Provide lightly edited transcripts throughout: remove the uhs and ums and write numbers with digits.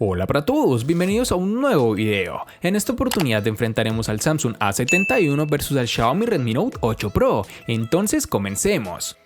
Hola para todos, bienvenidos a un nuevo video. En esta oportunidad enfrentaremos al Samsung A71 versus al Xiaomi Redmi Note 8 Pro. Entonces comencemos.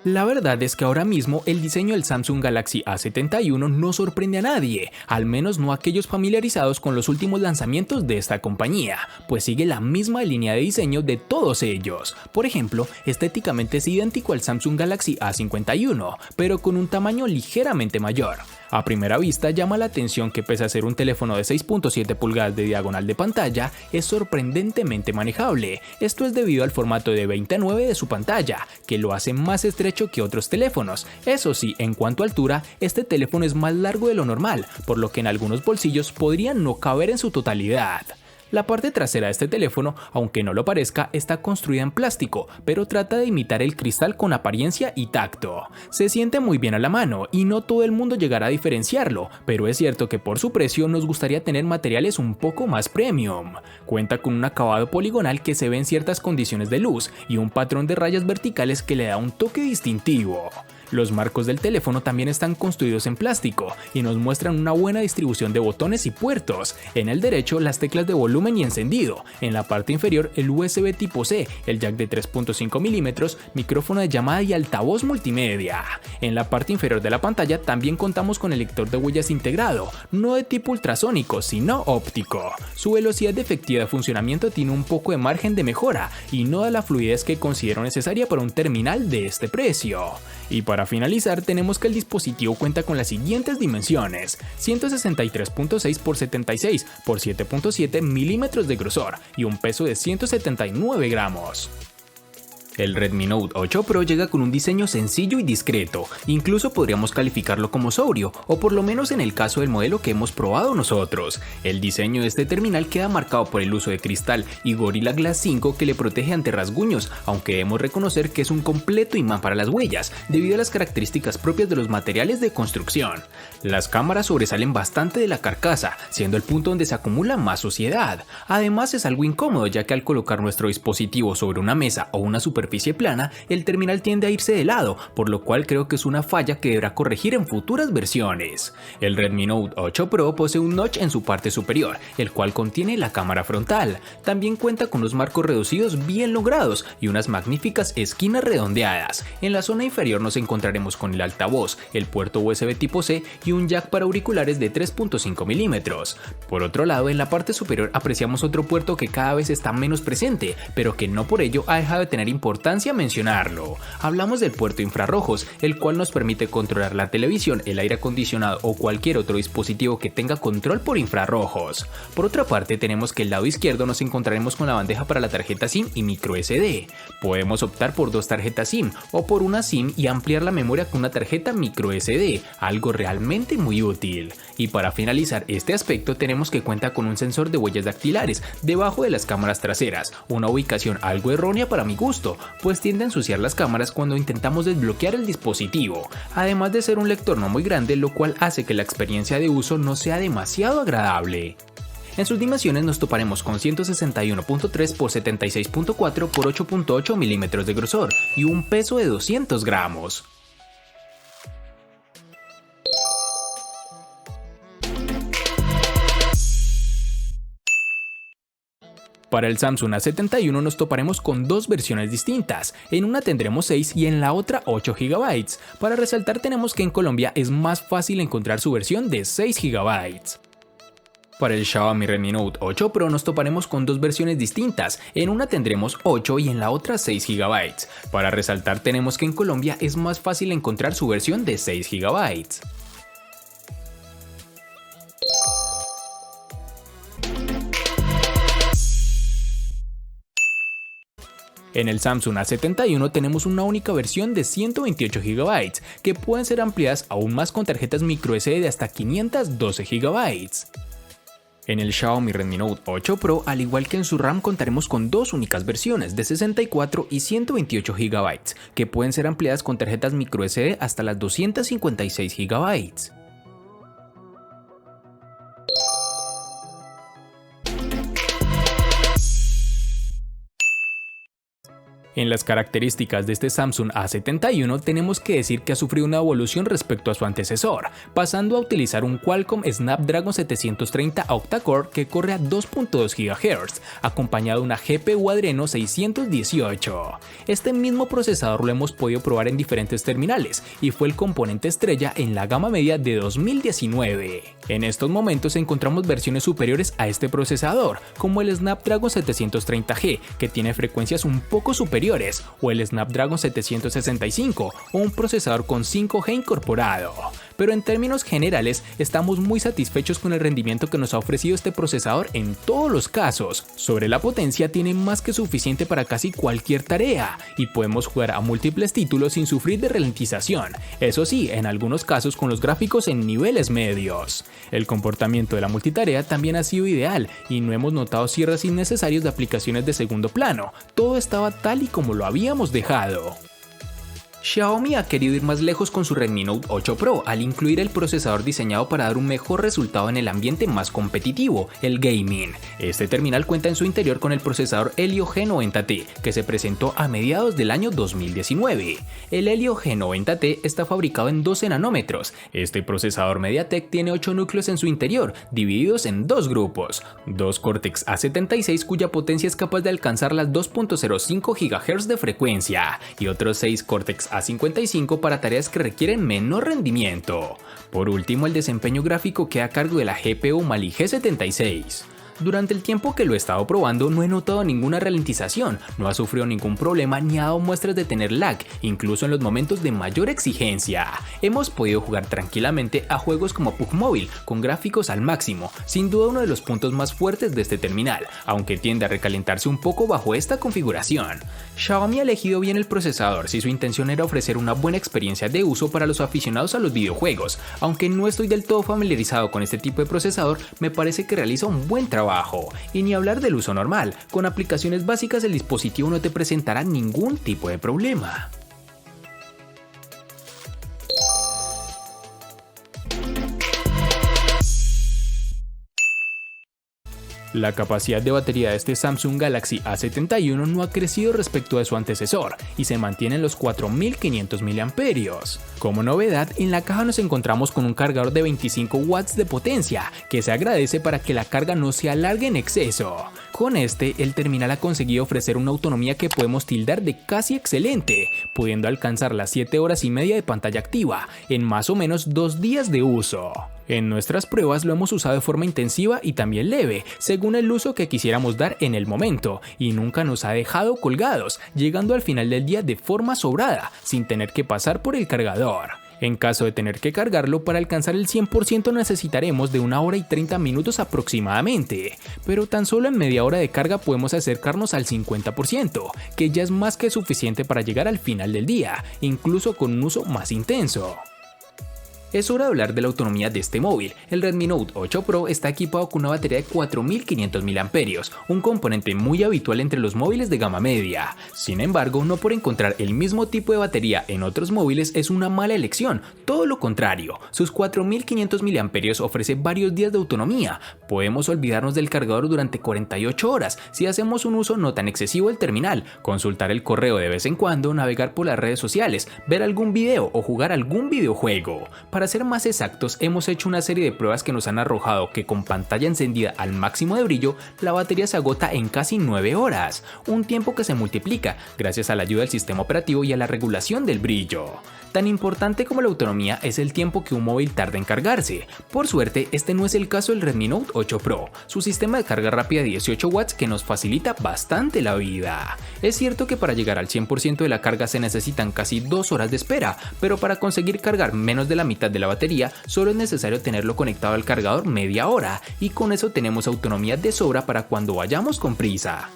La verdad es que ahora mismo el diseño del Samsung Galaxy A71 no sorprende a nadie, al menos no a aquellos familiarizados con los últimos lanzamientos de esta compañía, pues sigue la misma línea de diseño de todos ellos. Por ejemplo, estéticamente es idéntico al Samsung Galaxy A51, pero con un tamaño ligeramente mayor. A primera vista llama la atención que pese a ser un teléfono de 6.7 pulgadas de diagonal de pantalla, es sorprendentemente manejable. Esto es debido al formato de 20:9 de su pantalla, que lo hace más estrecho que otros teléfonos. Eso sí, en cuanto a altura, este teléfono es más largo de lo normal, por lo que en algunos bolsillos podrían no caber en su totalidad. La parte trasera de este teléfono, aunque no lo parezca, está construida en plástico, pero trata de imitar el cristal con apariencia y tacto. Se siente muy bien a la mano y no todo el mundo llegará a diferenciarlo, pero es cierto que por su precio nos gustaría tener materiales un poco más premium. Cuenta con un acabado poligonal que se ve en ciertas condiciones de luz y un patrón de rayas verticales que le da un toque distintivo. Los marcos del teléfono también están construidos en plástico y nos muestran una buena distribución de botones y puertos. En el derecho las teclas de volumen y encendido, en la parte inferior el USB tipo C, el jack de 3.5 mm, micrófono de llamada y altavoz multimedia. En la parte inferior de la pantalla también contamos con el lector de huellas integrado, no de tipo ultrasónico sino óptico. Su velocidad de efectividad de funcionamiento tiene un poco de margen de mejora y no da la fluidez que considero necesaria para un terminal de este precio. Y para finalizar tenemos que el dispositivo cuenta con las siguientes dimensiones: 163.6 x 76 x 7.7 milímetros de grosor y un peso de 179 gramos. El Redmi Note 8 Pro llega con un diseño sencillo y discreto, incluso podríamos calificarlo como sobrio, o por lo menos en el caso del modelo que hemos probado nosotros. El diseño de este terminal queda marcado por el uso de cristal y Gorilla Glass 5 que le protege ante rasguños, aunque debemos reconocer que es un completo imán para las huellas, debido a las características propias de los materiales de construcción. Las cámaras sobresalen bastante de la carcasa, siendo el punto donde se acumula más suciedad. Además es algo incómodo, ya que al colocar nuestro dispositivo sobre una mesa o una superficie plana, el terminal tiende a irse de lado, por lo cual creo que es una falla que deberá corregir en futuras versiones. El Redmi Note 8 Pro posee un notch en su parte superior, el cual contiene la cámara frontal. También cuenta con los marcos reducidos bien logrados y unas magníficas esquinas redondeadas. En la zona inferior nos encontraremos con el altavoz, el puerto USB tipo C y un jack para auriculares de 3.5 mm. Por otro lado, en la parte superior apreciamos otro puerto que cada vez está menos presente, pero que no por ello ha dejado de tener importancia mencionarlo. Hablamos del puerto infrarrojos, el cual nos permite controlar la televisión, el aire acondicionado o cualquier otro dispositivo que tenga control por infrarrojos. Por otra parte, tenemos que el lado izquierdo nos encontraremos con la bandeja para la tarjeta SIM y micro SD. Podemos optar por dos tarjetas SIM o por una SIM y ampliar la memoria con una tarjeta micro SD, algo realmente muy útil. Y para finalizar este aspecto tenemos que cuenta con un sensor de huellas dactilares debajo de las cámaras traseras, una ubicación algo errónea para mi gusto, pues tiende a ensuciar las cámaras cuando intentamos desbloquear el dispositivo, además de ser un lector no muy grande, lo cual hace que la experiencia de uso no sea demasiado agradable. En sus dimensiones nos toparemos con 161.3 x 76.4 x 8.8 milímetros de grosor y un peso de 200 gramos. Para el Samsung A71 nos toparemos con dos versiones distintas, en una tendremos 6 y en la otra 8 GB. Para resaltar tenemos que en Colombia es más fácil encontrar su versión de 6 GB. Para el Xiaomi Redmi Note 8 Pro nos toparemos con dos versiones distintas, en una tendremos 8 y en la otra 6 GB. Para resaltar tenemos que en Colombia es más fácil encontrar su versión de 6 GB. En el Samsung A71 tenemos una única versión de 128 GB, que pueden ser ampliadas aún más con tarjetas microSD de hasta 512 GB. En el Xiaomi Redmi Note 8 Pro, al igual que en su RAM, contaremos con dos únicas versiones de 64 y 128 GB, que pueden ser ampliadas con tarjetas microSD hasta las 256 GB. En las características de este Samsung A71 tenemos que decir que ha sufrido una evolución respecto a su antecesor, pasando a utilizar un Qualcomm Snapdragon 730 octa-core que corre a 2.2 GHz, acompañado de una GPU Adreno 618. Este mismo procesador lo hemos podido probar en diferentes terminales y fue el componente estrella en la gama media de 2019. En estos momentos encontramos versiones superiores a este procesador, como el Snapdragon 730G, que tiene frecuencias un poco superiores, o el Snapdragon 765 o un procesador con 5G incorporado. Pero en términos generales estamos muy satisfechos con el rendimiento que nos ha ofrecido este procesador en todos los casos. Sobre la potencia tiene más que suficiente para casi cualquier tarea y podemos jugar a múltiples títulos sin sufrir de ralentización, eso sí, en algunos casos con los gráficos en niveles medios. El comportamiento de la multitarea también ha sido ideal y no hemos notado cierres innecesarios de aplicaciones de segundo plano, todo estaba tal y como lo habíamos dejado. Xiaomi ha querido ir más lejos con su Redmi Note 8 Pro al incluir el procesador diseñado para dar un mejor resultado en el ambiente más competitivo, el gaming. Este terminal cuenta en su interior con el procesador Helio G90T, que se presentó a mediados del año 2019. El Helio G90T está fabricado en 12 nanómetros. Este procesador MediaTek tiene 8 núcleos en su interior, divididos en dos grupos, dos Cortex A76 cuya potencia es capaz de alcanzar las 2.05 GHz de frecuencia y otros 6 Cortex A55 para tareas que requieren menor rendimiento. Por último, el desempeño gráfico queda a cargo de la GPU Mali G76. Durante el tiempo que lo he estado probando no he notado ninguna ralentización, no ha sufrido ningún problema ni ha dado muestras de tener lag, incluso en los momentos de mayor exigencia. Hemos podido jugar tranquilamente a juegos como PUBG Mobile con gráficos al máximo, sin duda uno de los puntos más fuertes de este terminal, aunque tiende a recalentarse un poco bajo esta configuración. Xiaomi ha elegido bien el procesador si su intención era ofrecer una buena experiencia de uso para los aficionados a los videojuegos. Aunque no estoy del todo familiarizado con este tipo de procesador, me parece que realiza un buen trabajo. Y ni hablar del uso normal, con aplicaciones básicas el dispositivo no te presentará ningún tipo de problema. La capacidad de batería de este Samsung Galaxy A71 no ha crecido respecto a su antecesor y se mantiene en los 4500 mAh. Como novedad, en la caja nos encontramos con un cargador de 25 watts de potencia, que se agradece para que la carga no se alargue en exceso. Con este, el terminal ha conseguido ofrecer una autonomía que podemos tildar de casi excelente, pudiendo alcanzar las 7 horas y media de pantalla activa en más o menos 2 días de uso. En nuestras pruebas lo hemos usado de forma intensiva y también leve, según el uso que quisiéramos dar en el momento, y nunca nos ha dejado colgados, llegando al final del día de forma sobrada, sin tener que pasar por el cargador. En caso de tener que cargarlo, para alcanzar el 100% necesitaremos de 1 hora y 30 minutos aproximadamente, pero tan solo en media hora de carga podemos acercarnos al 50%, que ya es más que suficiente para llegar al final del día, incluso con un uso más intenso. Es hora de hablar de la autonomía de este móvil. El Redmi Note 8 Pro está equipado con una batería de 4500 mAh, un componente muy habitual entre los móviles de gama media. Sin embargo, no por encontrar el mismo tipo de batería en otros móviles es una mala elección, todo lo contrario. Sus 4500 mAh ofrece varios días de autonomía. Podemos olvidarnos del cargador durante 48 horas si hacemos un uso no tan excesivo del terminal, consultar el correo de vez en cuando, navegar por las redes sociales, ver algún video o jugar algún videojuego. Para ser más exactos, hemos hecho una serie de pruebas que nos han arrojado que con pantalla encendida al máximo de brillo, la batería se agota en casi 9 horas, un tiempo que se multiplica gracias a la ayuda del sistema operativo y a la regulación del brillo. Tan importante como la autonomía es el tiempo que un móvil tarda en cargarse. Por suerte, este no es el caso del Redmi Note 8 Pro, su sistema de carga rápida de 18 watts que nos facilita bastante la vida. Es cierto que para llegar al 100% de la carga se necesitan casi 2 horas de espera, pero para conseguir cargar menos de la mitad de la batería, solo es necesario tenerlo conectado al cargador media hora, y con eso tenemos autonomía de sobra para cuando vayamos con prisa.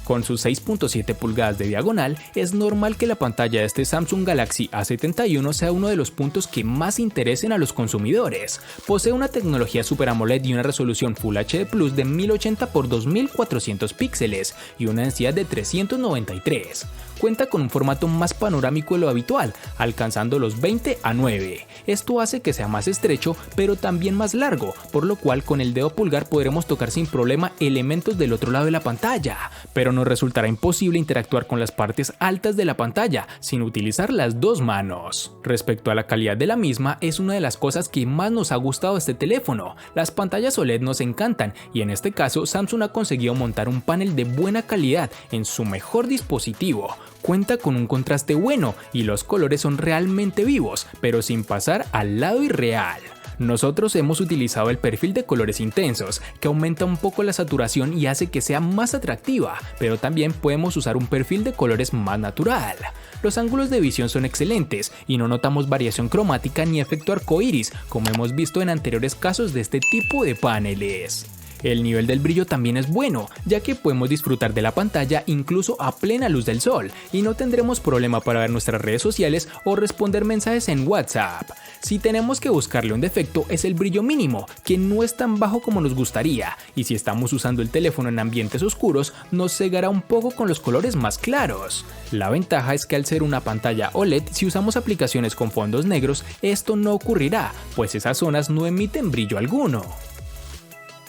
Con sus 6.7 pulgadas de diagonal, es normal que la pantalla de este Samsung Galaxy A71 sea uno de los puntos que más interesen a los consumidores. Posee una tecnología Super AMOLED y una resolución Full HD Plus de 1080 x 2400 píxeles y una densidad de 393. cuenta con un formato más panorámico de lo habitual, alcanzando los 20:9. Esto hace que sea más estrecho, pero también más largo, por lo cual con el dedo pulgar podremos tocar sin problema elementos del otro lado de la pantalla, pero nos resultará imposible interactuar con las partes altas de la pantalla sin utilizar las dos manos. Respecto a la calidad de la misma, es una de las cosas que más nos ha gustado de este teléfono. Las pantallas OLED nos encantan y en este caso Samsung ha conseguido montar un panel de buena calidad en su mejor dispositivo. Cuenta con un contraste bueno y los colores son realmente vivos, pero sin pasar al lado irreal. Nosotros hemos utilizado el perfil de colores intensos, que aumenta un poco la saturación y hace que sea más atractiva, pero también podemos usar un perfil de colores más natural. Los ángulos de visión son excelentes y no notamos variación cromática ni efecto arcoíris, como hemos visto en anteriores casos de este tipo de paneles. El nivel del brillo también es bueno, ya que podemos disfrutar de la pantalla incluso a plena luz del sol y no tendremos problema para ver nuestras redes sociales o responder mensajes en WhatsApp. Si tenemos que buscarle un defecto es el brillo mínimo, que no es tan bajo como nos gustaría, y si estamos usando el teléfono en ambientes oscuros nos cegará un poco con los colores más claros. La ventaja es que al ser una pantalla OLED, si usamos aplicaciones con fondos negros, esto no ocurrirá, pues esas zonas no emiten brillo alguno.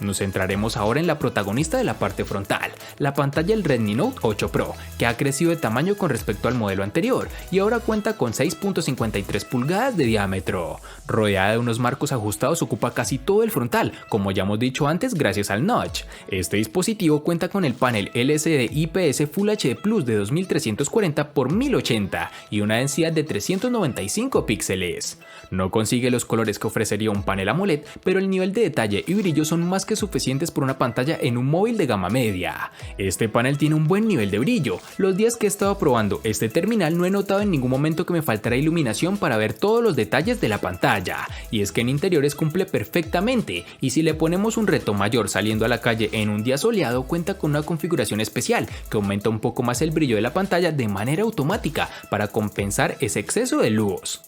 Nos centraremos ahora en la protagonista de la parte frontal, la pantalla del Redmi Note 8 Pro, que ha crecido de tamaño con respecto al modelo anterior y ahora cuenta con 6.53 pulgadas de diámetro. Rodeada de unos marcos ajustados ocupa casi todo el frontal, como ya hemos dicho antes gracias al notch. Este dispositivo cuenta con el panel LCD IPS Full HD Plus de 2340 x 1080 y una densidad de 395 píxeles. No consigue los colores que ofrecería un panel AMOLED, pero el nivel de detalle y brillo son más que suficientes por una pantalla en un móvil de gama media. Este panel tiene un buen nivel de brillo. Los días que he estado probando este terminal no he notado en ningún momento que me faltara iluminación para ver todos los detalles de la pantalla, y es que en interiores cumple perfectamente, y si le ponemos un reto mayor saliendo a la calle en un día soleado, cuenta con una configuración especial que aumenta un poco más el brillo de la pantalla de manera automática para compensar ese exceso de luz.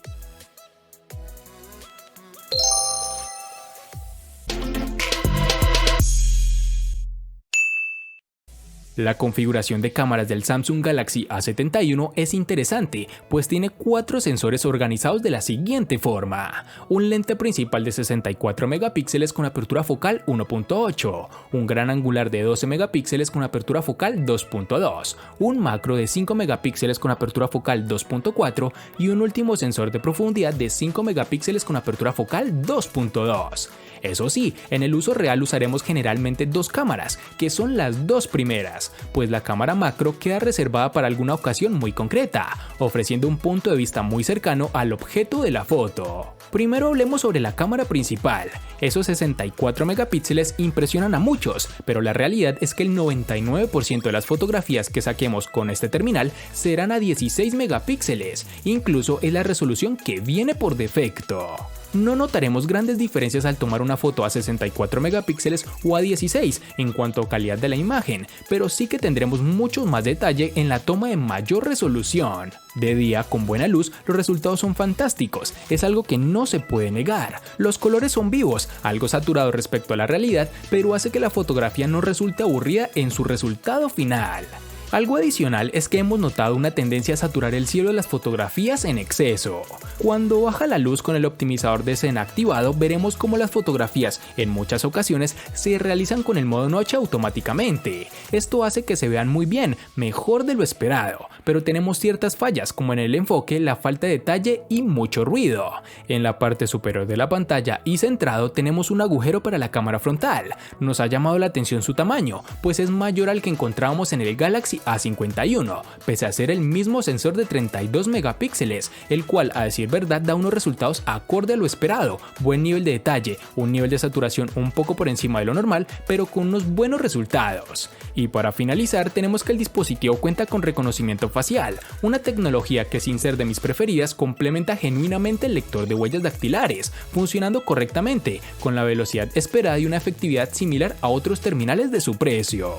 La configuración de cámaras del Samsung Galaxy A71 es interesante, pues tiene 4 sensores organizados de la siguiente forma: un lente principal de 64 megapíxeles con apertura focal 1.8, un gran angular de 12 megapíxeles con apertura focal 2.2, un macro de 5 megapíxeles con apertura focal 2.4 y un último sensor de profundidad de 5 megapíxeles con apertura focal 2.2. Eso sí, en el uso real usaremos generalmente dos cámaras, que son las dos primeras, pues la cámara macro queda reservada para alguna ocasión muy concreta, ofreciendo un punto de vista muy cercano al objeto de la foto. Primero hablemos sobre la cámara principal. Esos 64 megapíxeles impresionan a muchos, pero la realidad es que el 99% de las fotografías que saquemos con este terminal serán a 16 megapíxeles, incluso es la resolución que viene por defecto. No notaremos grandes diferencias al tomar una foto a 64 megapíxeles o a 16 en cuanto a calidad de la imagen, pero sí que tendremos mucho más detalle en la toma de mayor resolución. De día, con buena luz, los resultados son fantásticos, es algo que no se puede negar. Los colores son vivos, algo saturados respecto a la realidad, pero hace que la fotografía no resulte aburrida en su resultado final. Algo adicional es que hemos notado una tendencia a saturar el cielo de las fotografías en exceso. Cuando baja la luz con el optimizador de escena activado, veremos cómo las fotografías en muchas ocasiones se realizan con el modo noche automáticamente. Esto hace que se vean muy bien, mejor de lo esperado, pero tenemos ciertas fallas como en el enfoque, la falta de detalle y mucho ruido. En la parte superior de la pantalla y centrado tenemos un agujero para la cámara frontal. Nos ha llamado la atención su tamaño, pues es mayor al que encontrábamos en el Galaxy A51, pese a ser el mismo sensor de 32 megapíxeles, el cual a decir verdad da unos resultados acorde a lo esperado, buen nivel de detalle, un nivel de saturación un poco por encima de lo normal, pero con unos buenos resultados. Y para finalizar tenemos que el dispositivo cuenta con reconocimiento facial, una tecnología que sin ser de mis preferidas complementa genuinamente el lector de huellas dactilares, funcionando correctamente, con la velocidad esperada y una efectividad similar a otros terminales de su precio.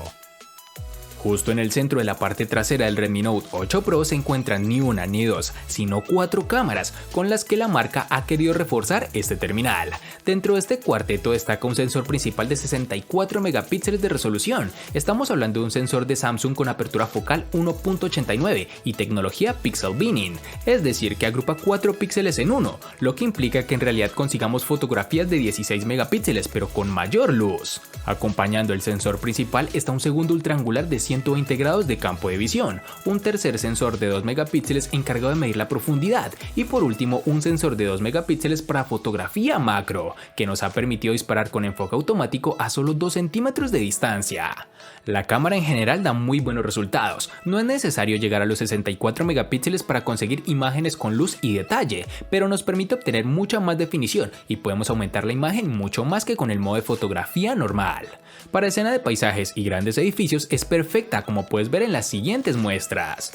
Justo en el centro de la parte trasera del Redmi Note 8 Pro se encuentran ni una ni dos, sino 4 cámaras con las que la marca ha querido reforzar este terminal. Dentro de este cuarteto destaca un sensor principal de 64 megapíxeles de resolución. Estamos hablando de un sensor de Samsung con apertura focal 1.89 y tecnología Pixel Binning, es decir que agrupa 4 píxeles en uno, lo que implica que en realidad consigamos fotografías de 16 megapíxeles pero con mayor luz. Acompañando el sensor principal está un segundo ultraangular de 120 grados de campo de visión, un tercer sensor de 2 megapíxeles encargado de medir la profundidad y por último un sensor de 2 megapíxeles para fotografía macro, que nos ha permitido disparar con enfoque automático a solo 2 centímetros de distancia. La cámara en general da muy buenos resultados, no es necesario llegar a los 64 megapíxeles para conseguir imágenes con luz y detalle, pero nos permite obtener mucha más definición y podemos aumentar la imagen mucho más que con el modo de fotografía normal. Para escena de paisajes y grandes edificios es perfecta, como puedes ver en las siguientes muestras.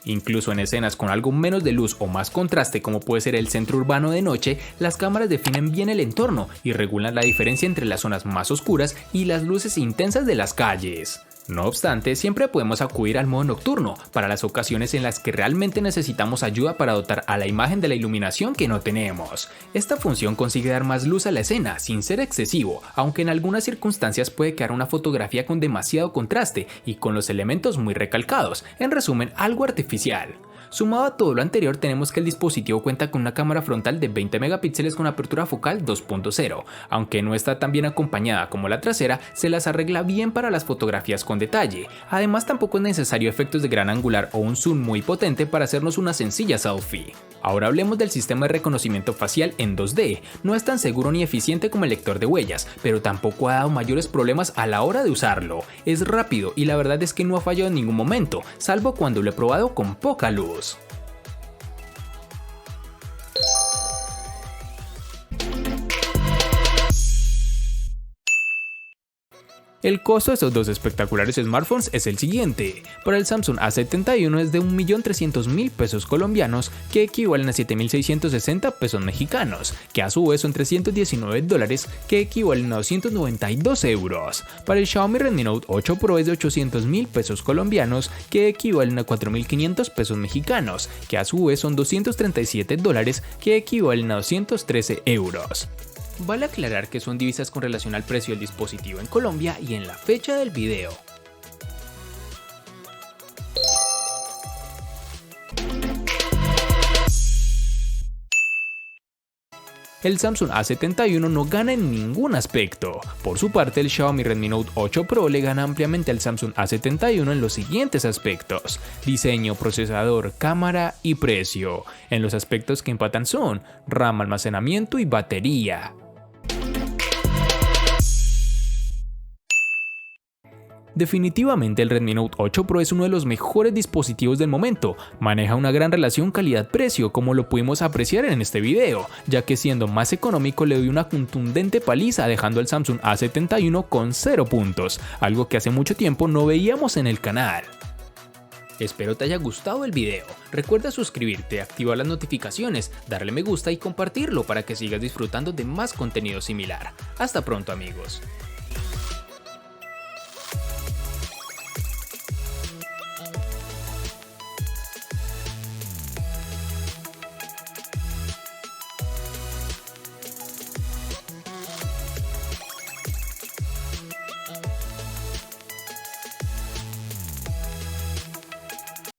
Incluso en escenas con algo menos de luz o más contraste, como puede ser el centro urbano de noche, las cámaras definen bien el entorno y regulan la diferencia entre las zonas más oscuras y las luces intensas de las calles. No obstante, siempre podemos acudir al modo nocturno para las ocasiones en las que realmente necesitamos ayuda para dotar a la imagen de la iluminación que no tenemos. Esta función consigue dar más luz a la escena sin ser excesivo, aunque en algunas circunstancias puede quedar una fotografía con demasiado contraste y con los elementos muy recalcados, en resumen, algo artificial. Sumado a todo lo anterior, tenemos que el dispositivo cuenta con una cámara frontal de 20 megapíxeles con apertura focal 2.0, aunque no está tan bien acompañada como la trasera, se las arregla bien para las fotografías con detalle. Además, tampoco es necesario efectos de gran angular o un zoom muy potente para hacernos una sencilla selfie. Ahora hablemos del sistema de reconocimiento facial en 2D. No es tan seguro ni eficiente como el lector de huellas, pero tampoco ha dado mayores problemas a la hora de usarlo. Es rápido y la verdad es que no ha fallado en ningún momento, salvo cuando lo he probado con poca luz. El costo de estos dos espectaculares smartphones es el siguiente. Para el Samsung A71 es de 1.300.000 pesos colombianos, que equivalen a 7.660 pesos mexicanos, que a su vez son $319, que equivalen a 292 euros. Para el Xiaomi Redmi Note 8 Pro es de 800.000 pesos colombianos, que equivalen a 4.500 pesos mexicanos, que a su vez son $237, que equivalen a 213 euros. Vale aclarar que son divisas con relación al precio del dispositivo en Colombia y en la fecha del video. El Samsung A71 no gana en ningún aspecto. Por su parte, el Xiaomi Redmi Note 8 Pro le gana ampliamente al Samsung A71 en los siguientes aspectos: diseño, procesador, cámara y precio. En los aspectos que empatan son RAM, almacenamiento y batería. Definitivamente el Redmi Note 8 Pro es uno de los mejores dispositivos del momento, maneja una gran relación calidad-precio como lo pudimos apreciar en este video, ya que siendo más económico le doy una contundente paliza dejando al Samsung A71 con 0 puntos, algo que hace mucho tiempo no veíamos en el canal. Espero te haya gustado el video, recuerda suscribirte, activar las notificaciones, darle me gusta y compartirlo para que sigas disfrutando de más contenido similar. Hasta pronto amigos.